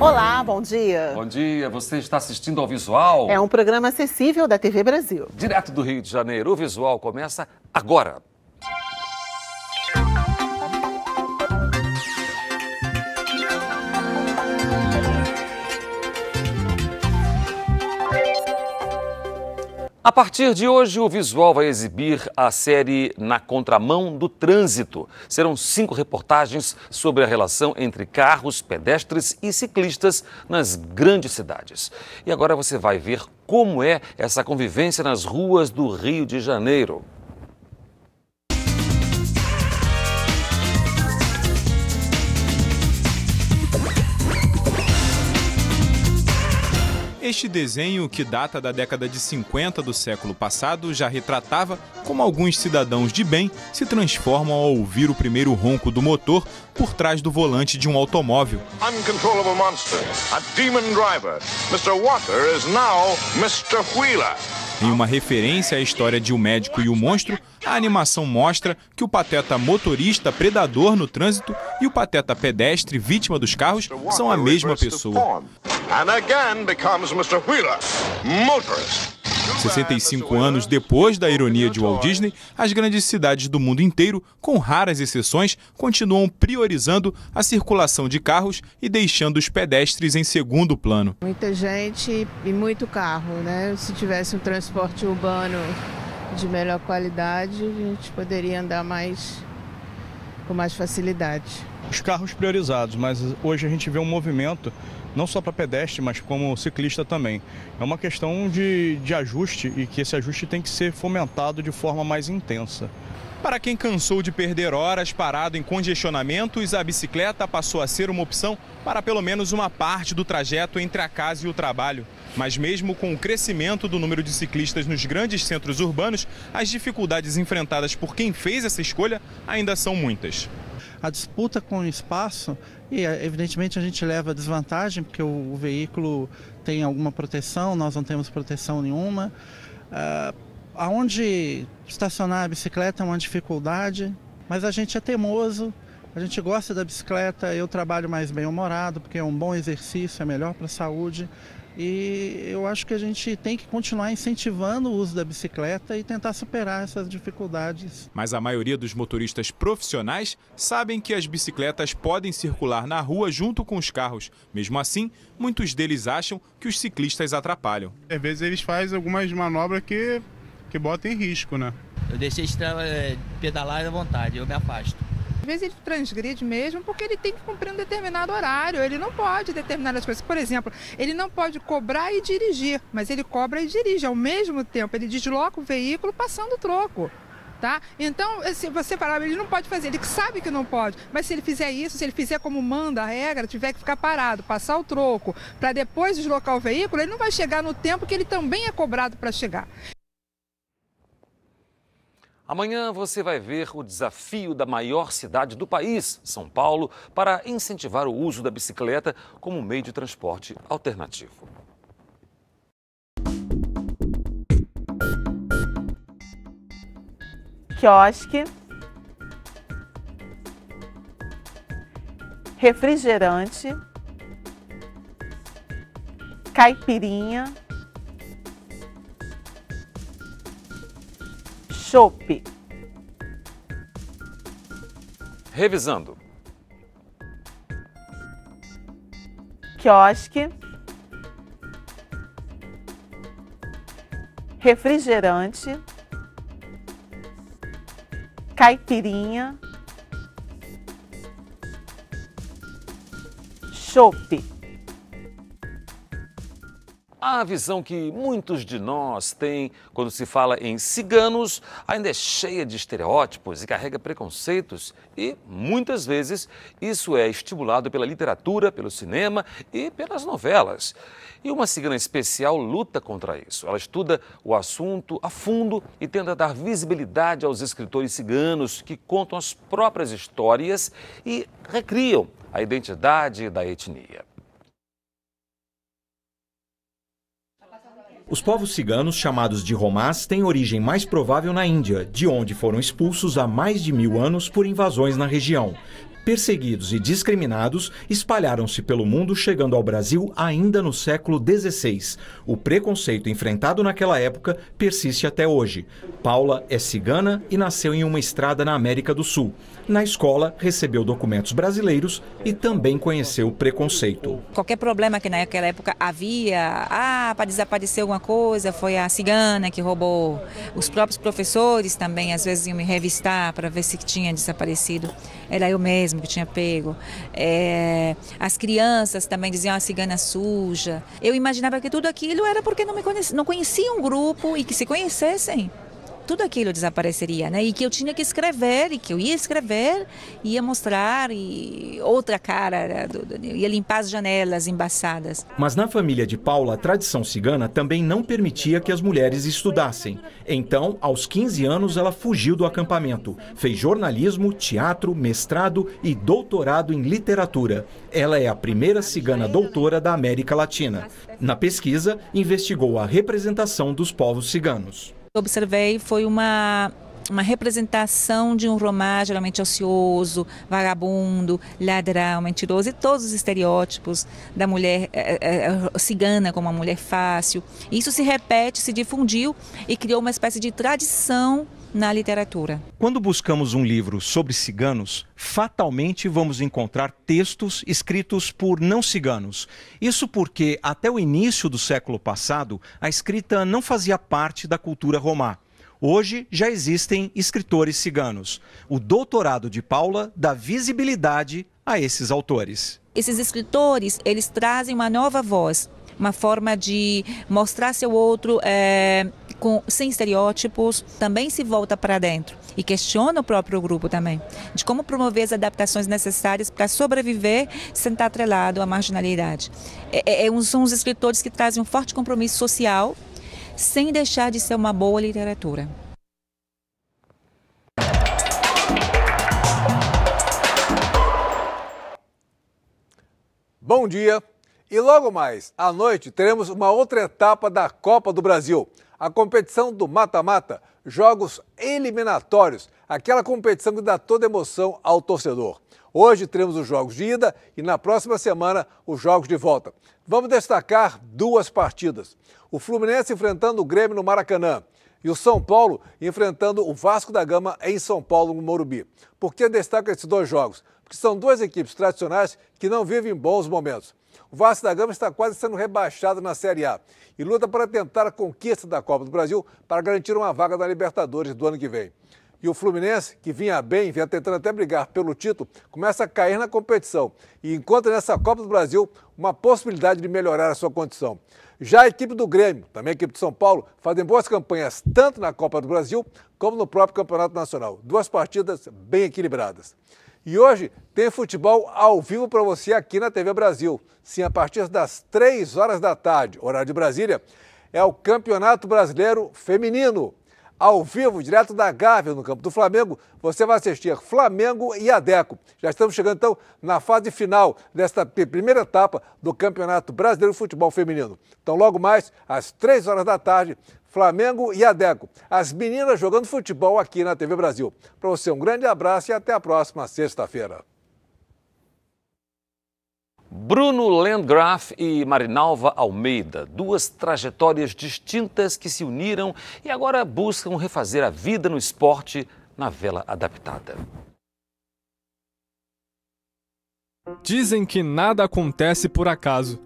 Olá, bom dia. Bom dia, você está assistindo ao Visual? É um programa acessível da TV Brasil. Direto do Rio de Janeiro, o Visual começa agora. A partir de hoje, o Visual vai exibir a série Na Contramão do Trânsito. Serão 5 reportagens sobre a relação entre carros, pedestres e ciclistas nas grandes cidades. E agora você vai ver como é essa convivência nas ruas do Rio de Janeiro. Este desenho, que data da década de 50 do século passado, já retratava como alguns cidadãos de bem se transformam ao ouvir o primeiro ronco do motor por trás do volante de um automóvel. Uncontrollable monster, a demon driver. Mr. Walker is now Mr. Wheeler. Em uma referência à história de O Médico e o Monstro, a animação mostra que o pateta motorista predador no trânsito e o pateta pedestre vítima dos carros são a mesma pessoa. And again becomes Mr. Wheeler, motorist. 65 anos depois da ironia de Walt Disney, as grandes cidades do mundo inteiro, com raras exceções, continuam priorizando a circulação de carros e deixando os pedestres em segundo plano. Muita gente e muito carro, né? Se tivesse um transporte urbano de melhor qualidade, a gente poderia andar com mais facilidade. Os carros priorizados, mas hoje a gente vê um movimento não só para pedestre, mas como ciclista também. É uma questão de ajuste e que esse ajuste tem que ser fomentado de forma mais intensa. Para quem cansou de perder horas parado em congestionamentos, a bicicleta passou a ser uma opção para pelo menos uma parte do trajeto entre a casa e o trabalho. Mas mesmo com o crescimento do número de ciclistas nos grandes centros urbanos, as dificuldades enfrentadas por quem fez essa escolha ainda são muitas. A disputa com o espaço, e evidentemente a gente leva desvantagem, porque o veículo tem alguma proteção, nós não temos proteção nenhuma. Aonde estacionar a bicicleta é uma dificuldade, mas a gente é teimoso, a gente gosta da bicicleta, eu trabalho mais bem-humorado, porque é um bom exercício, é melhor para a saúde. E eu acho que a gente tem que continuar incentivando o uso da bicicleta e tentar superar essas dificuldades. Mas a maioria dos motoristas profissionais sabem que as bicicletas podem circular na rua junto com os carros. Mesmo assim, muitos deles acham que os ciclistas atrapalham. Às vezes eles fazem algumas manobras que botam em risco, né? Eu deixei de pedalar à vontade, eu me afasto. Às vezes ele transgride mesmo porque ele tem que cumprir um determinado horário, ele não pode determinar as coisas. Por exemplo, ele não pode cobrar e dirigir, mas ele cobra e dirige. Ao mesmo tempo, ele desloca o veículo passando o troco. Tá? Então, se você falar, ele não pode fazer, ele sabe que não pode, mas se ele fizer isso, se ele fizer como manda a regra, tiver que ficar parado, passar o troco, para depois deslocar o veículo, ele não vai chegar no tempo que ele também é cobrado para chegar. Amanhã você vai ver o desafio da maior cidade do país, São Paulo, para incentivar o uso da bicicleta como meio de transporte alternativo. Quiosque, refrigerante, caipirinha, chopp. Revisando. Quiosque, refrigerante, caipirinha, chopp. A visão que muitos de nós têm quando se fala em ciganos ainda é cheia de estereótipos e carrega preconceitos e, muitas vezes, isso é estimulado pela literatura, pelo cinema e pelas novelas. E uma cigana especial luta contra isso. Ela estuda o assunto a fundo e tenta dar visibilidade aos escritores ciganos que contam as próprias histórias e recriam a identidade da etnia. Os povos ciganos, chamados de Romás, têm origem mais provável na Índia, de onde foram expulsos há mais de 1000 anos por invasões na região. perseguidos e discriminados, espalharam-se pelo mundo, chegando ao Brasil ainda no século XVI. O preconceito enfrentado naquela época persiste até hoje. Paula é cigana e nasceu em uma estrada na América do Sul. Na escola, recebeu documentos brasileiros e também conheceu o preconceito. Qualquer problema que naquela época havia, para desaparecer alguma coisa, foi a cigana que roubou. Os próprios professores também, às vezes, iam me revistar para ver se tinha desaparecido. Era eu mesmo que tinha pego. As crianças também diziam a cigana suja. Eu imaginava que tudo aquilo era porque não conheciam um grupo e que se conhecessem, tudo aquilo desapareceria, né? E que eu tinha que escrever, e que eu ia escrever, ia mostrar e outra cara, ia limpar as janelas embaçadas. Mas na família de Paula, a tradição cigana também não permitia que as mulheres estudassem. Então, aos 15 anos, ela fugiu do acampamento. Fez jornalismo, teatro, mestrado e doutorado em literatura. Ela é a primeira cigana doutora da América Latina. Na pesquisa, investigou a representação dos povos ciganos. Observei foi uma representação de um romã geralmente ocioso, vagabundo, ladrão, mentiroso e todos os estereótipos da mulher cigana como uma mulher fácil. Isso se repete, se difundiu e criou uma espécie de tradição na literatura. Quando buscamos um livro sobre ciganos, fatalmente vamos encontrar textos escritos por não ciganos. Isso porque, até o início do século passado, a escrita não fazia parte da cultura romã. Hoje já existem escritores ciganos. O doutorado de Paula dá visibilidade a esses autores. Esses escritores, eles trazem uma nova voz, uma forma de mostrar seu outro sem estereótipos, também se volta para dentro e questiona o próprio grupo também, de como promover as adaptações necessárias para sobreviver sem estar atrelado à marginalidade. São os escritores que trazem um forte compromisso social, sem deixar de ser uma boa literatura. Bom dia! E logo mais, à noite, teremos uma outra etapa da Copa do Brasil. A competição do mata-mata, jogos eliminatórios, aquela competição que dá toda emoção ao torcedor. Hoje teremos os jogos de ida e na próxima semana os jogos de volta. Vamos destacar duas partidas. O Fluminense enfrentando o Grêmio no Maracanã e o São Paulo enfrentando o Vasco da Gama em São Paulo, no Morumbi. Por que destaco esses dois jogos? Porque são duas equipes tradicionais que não vivem bons momentos. O Vasco da Gama está quase sendo rebaixado na Série A e luta para tentar a conquista da Copa do Brasil para garantir uma vaga na Libertadores do ano que vem. E o Fluminense, que vinha bem, vinha tentando até brigar pelo título, começa a cair na competição e encontra nessa Copa do Brasil uma possibilidade de melhorar a sua condição. Já a equipe do Grêmio, também a equipe de São Paulo, fazem boas campanhas tanto na Copa do Brasil como no próprio Campeonato Nacional. Duas partidas bem equilibradas. E hoje tem futebol ao vivo para você aqui na TV Brasil. Sim, a partir das 3 horas da tarde, horário de Brasília, é o Campeonato Brasileiro Feminino. Ao vivo, direto da Gávea, no campo do Flamengo, você vai assistir Flamengo e Adecco. Já estamos chegando, então, na fase final desta primeira etapa do Campeonato Brasileiro de Futebol Feminino. Então, logo mais, às 3 horas da tarde, Flamengo e Adecco. As meninas jogando futebol aqui na TV Brasil. Para você, um grande abraço e até a próxima sexta-feira. Bruno Landgraf e Marinalva Almeida, duas trajetórias distintas que se uniram e agora buscam refazer a vida no esporte na vela adaptada. Dizem que nada acontece por acaso,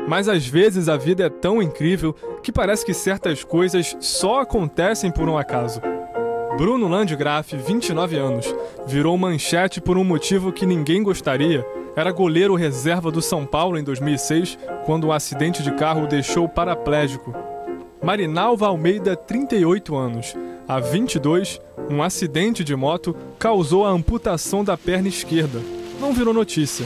mas às vezes a vida é tão incrível que parece que certas coisas só acontecem por um acaso. Bruno Landgraf, 29 anos, virou manchete por um motivo que ninguém gostaria. Era goleiro reserva do São Paulo em 2006, quando um acidente de carro o deixou paraplégico. Marinalva Almeida, 38 anos. Há 22, um acidente de moto causou a amputação da perna esquerda. Não virou notícia.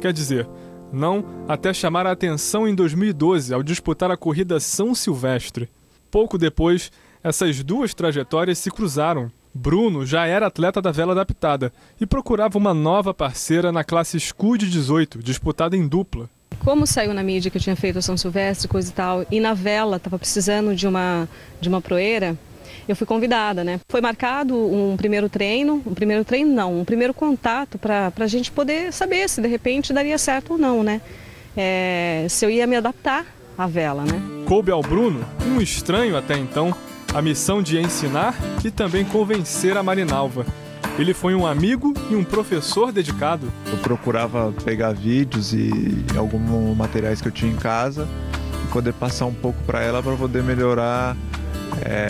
Quer dizer, não até chamar a atenção em 2012, ao disputar a corrida São Silvestre. Pouco depois, essas duas trajetórias se cruzaram. Bruno já era atleta da vela adaptada e procurava uma nova parceira na classe Scud 18, disputada em dupla. Como saiu na mídia que eu tinha feito a São Silvestre, coisa e tal, e na vela estava precisando de uma proeira, eu fui convidada, né? Foi marcado um primeiro contato para a gente poder saber se de repente daria certo ou não, né? Se eu ia me adaptar à vela, né? Coube ao Bruno, um estranho até então, a missão de ensinar e também convencer a Marinalva. Ele foi um amigo e um professor dedicado. Eu procurava pegar vídeos e alguns materiais que eu tinha em casa e poder passar um pouco para ela para poder melhorar,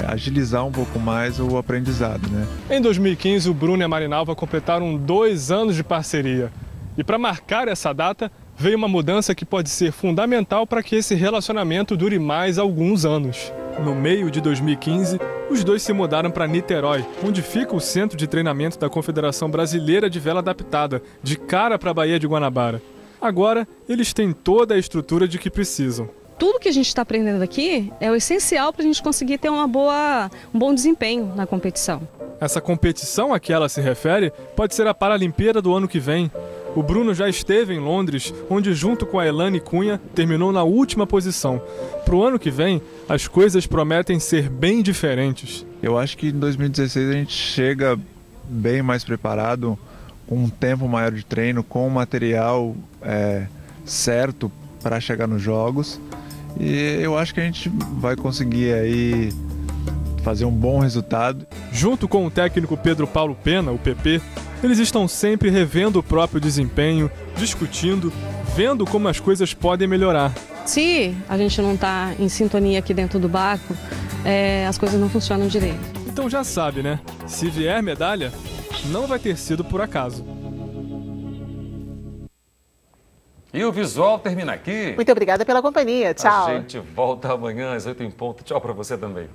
agilizar um pouco mais o aprendizado, né? Em 2015, o Bruno e a Marinalva completaram 2 anos de parceria. E para marcar essa data, veio uma mudança que pode ser fundamental para que esse relacionamento dure mais alguns anos. No meio de 2015, os dois se mudaram para Niterói, onde fica o centro de treinamento da Confederação Brasileira de Vela Adaptada, de cara para a Baía de Guanabara. Agora, eles têm toda a estrutura de que precisam. Tudo que a gente está aprendendo aqui é o essencial para a gente conseguir ter um bom desempenho na competição. Essa competição a que ela se refere pode ser a Paralimpíada do ano que vem. O Bruno já esteve em Londres, onde junto com a Elane Cunha terminou na última posição. Para o ano que vem, as coisas prometem ser bem diferentes. Eu acho que em 2016 a gente chega bem mais preparado, com um tempo maior de treino, com o material certo para chegar nos jogos. E eu acho que a gente vai conseguir aí fazer um bom resultado. Junto com o técnico Pedro Paulo Pena, o PP, eles estão sempre revendo o próprio desempenho, discutindo, vendo como as coisas podem melhorar. Se a gente não está em sintonia aqui dentro do barco, as coisas não funcionam direito. Então já sabe, né? Se vier medalha, não vai ter sido por acaso. E o Visual termina aqui. Muito obrigada pela companhia. Tchau. A gente volta amanhã às 8h em ponto. Tchau para você também.